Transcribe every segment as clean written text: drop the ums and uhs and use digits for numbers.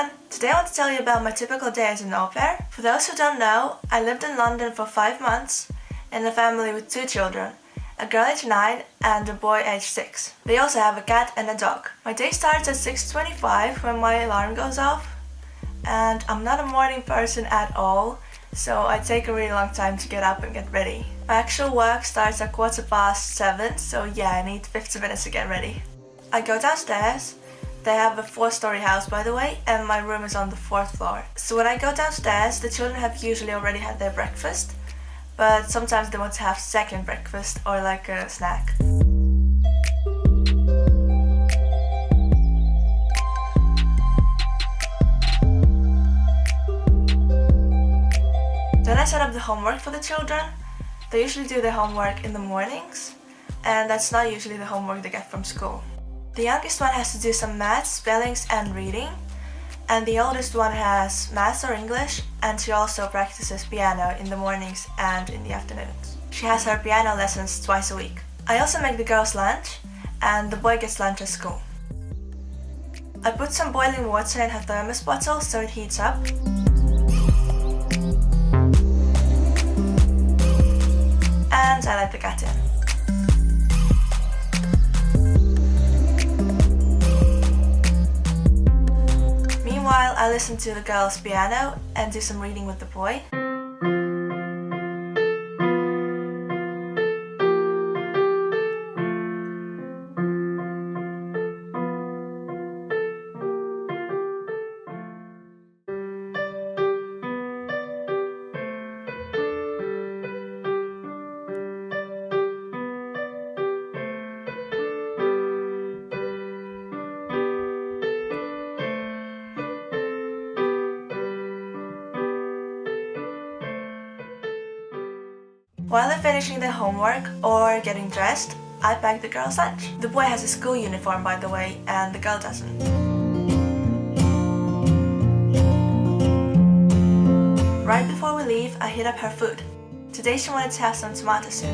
everyone! Today I want to tell you about my typical day as an au pair. For those who don't know, I lived in London for 5 months in a family with 2 children, a girl aged 9 and a boy aged 6. They also have a cat and a dog. My day starts at 6:25 when my alarm goes off, and I'm not a morning person at all, so I take a really long time to get up and get ready. My actual work starts at 7:15, so yeah, I need 50 minutes to get ready. I go downstairs. They have a 4-story house, by the way, and my room is on the 4th floor. So when I go downstairs, the children have usually already had their breakfast, but sometimes they want to have second breakfast or like a snack. Then I set up the homework for the children. They usually do their homework in the mornings, and that's not usually the homework they get from school. The youngest one has to do some maths, spellings and reading, and the oldest one has maths or English, and she also practices piano in the mornings and in the afternoons. She has her piano lessons twice a week. I also make the girls lunch, and the boy gets lunch at school. I put some boiling water in her thermos bottle so it heats up. And I let the cat in. Meanwhile, I listen to the girls' piano and do some reading with the boy. While they're finishing their homework or getting dressed, I pack the girls' lunch. The boy has a school uniform, by the way, and the girl doesn't. Right before we leave, I heat up her food. Today she wanted to have some tomato soup.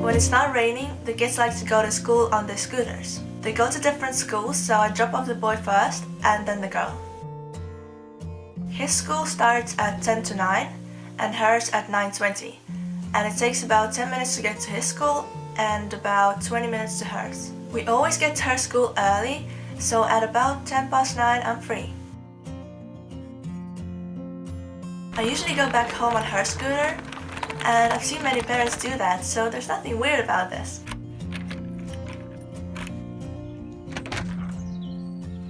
When it's not raining, the kids like to go to school on their scooters. They go to different schools, so I drop off the boy first and then the girl. His school starts at 10 to 9 and hers at 9:20, and it takes about 10 minutes to get to his school and about 20 minutes to hers. We always get to her school early, so at about 9:10 I'm free. I usually go back home on her scooter, and I've seen many parents do that, so there's nothing weird about this.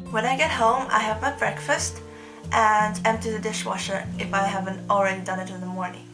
When I get home, I have my breakfast and empty the dishwasher if I haven't already done it in the morning.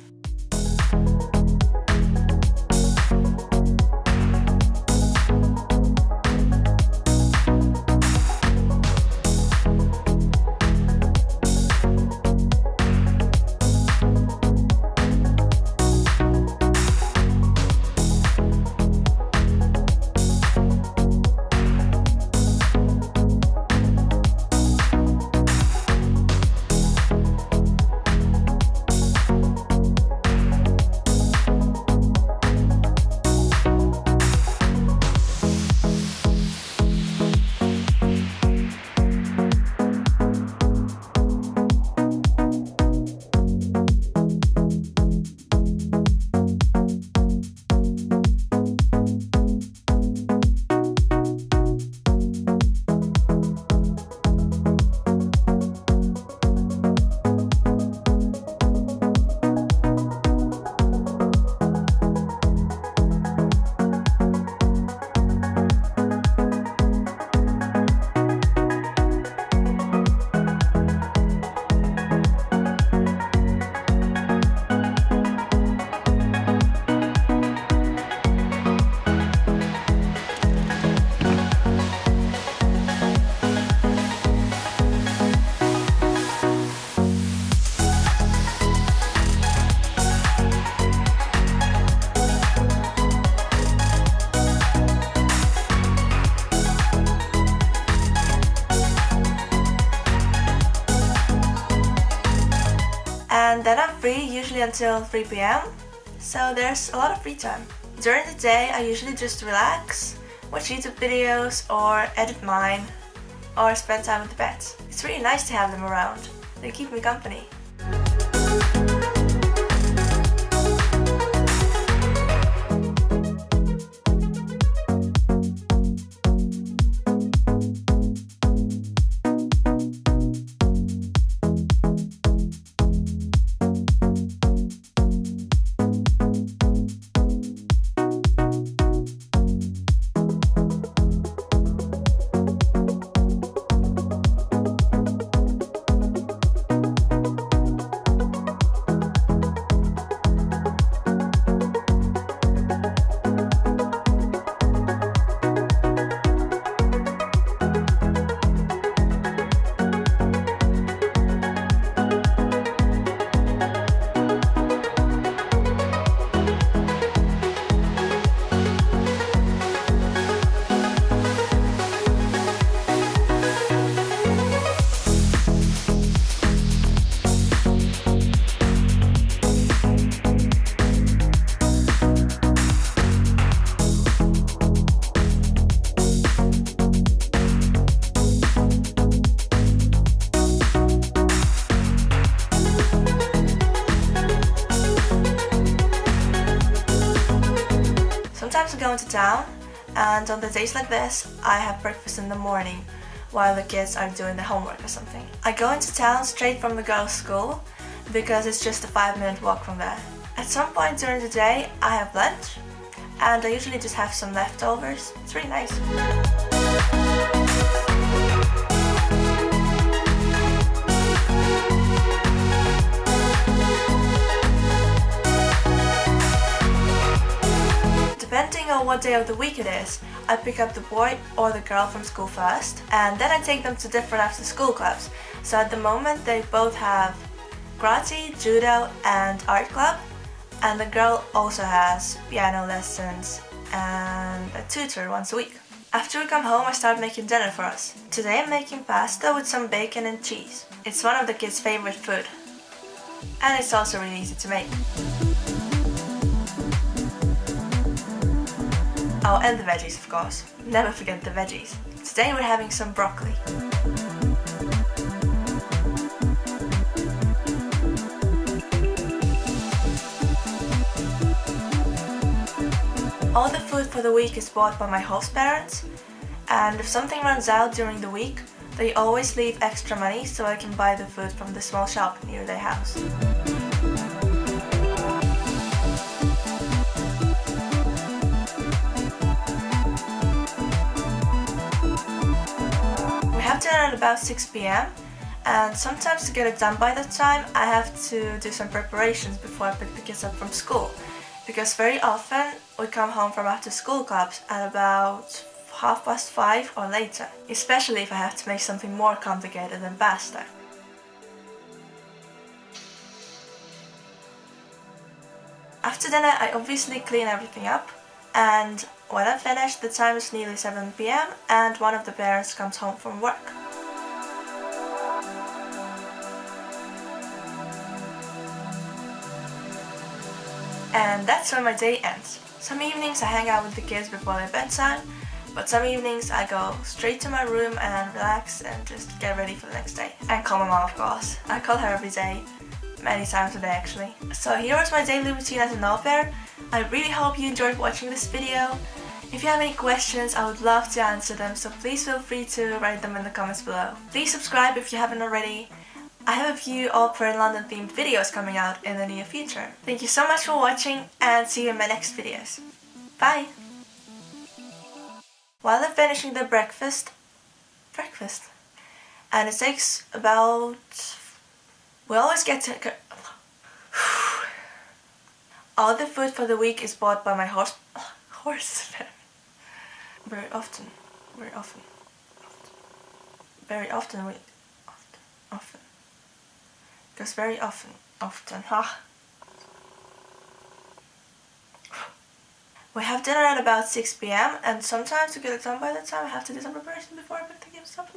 And then I'm free usually until 3 p.m. So there's a lot of free time. During the day I usually just relax, watch YouTube videos or edit mine, or spend time with the pets. It's really nice to have them around. They keep me company. Sometimes I go into town, and on the days like this, I have breakfast in the morning while the kids are doing their homework or something. I go into town straight from the girls' school because it's just a 5-minute walk from there. At some point during the day, I have lunch, and I usually just have some leftovers. It's really nice. Depending on what day of the week it is, I pick up the boy or the girl from school first, and then I take them to different after-school clubs. So at the moment they both have karate, judo and art club, and the girl also has piano lessons and a tutor once a week. After we come home I start making dinner for us. Today I'm making pasta with some bacon and cheese. It's one of the kids' favorite food, and it's also really easy to make. Oh, and the veggies, of course. Never forget the veggies. Today we're having some broccoli. All the food for the week is bought by my host parents, and if something runs out during the week, they always leave extra money so I can buy the food from the small shop near their house. Dinner at about 6 p.m. and sometimes to get it done by that time I have to do some preparations before I pick the kids up from school, because very often we come home from after school clubs at about 5:30 or later, especially if I have to make something more complicated than pasta. After dinner I obviously clean everything up, and when I'm finished the time is nearly 7 p.m. and one of the parents comes home from work. And that's when my day ends. Some evenings I hang out with the kids before their bedtime, but some evenings I go straight to my room and relax and just get ready for the next day. And call my mom, of course. I call her every day, many times a day actually. So here is my daily routine as an au pair. I really hope you enjoyed watching this video. If you have any questions, I would love to answer them, so please feel free to write them in the comments below. Please subscribe if you haven't already. I have a few au pair London themed videos coming out in the near future. Thank you so much for watching, and see you in my next videos. Bye! While I'm finishing the breakfast, and it takes about, we always get to, all the food for the week is bought by my horse. Very often, because very often, we have dinner at about 6 p.m. and sometimes to get it done by that time I have to do some preparation before I pick the kids up.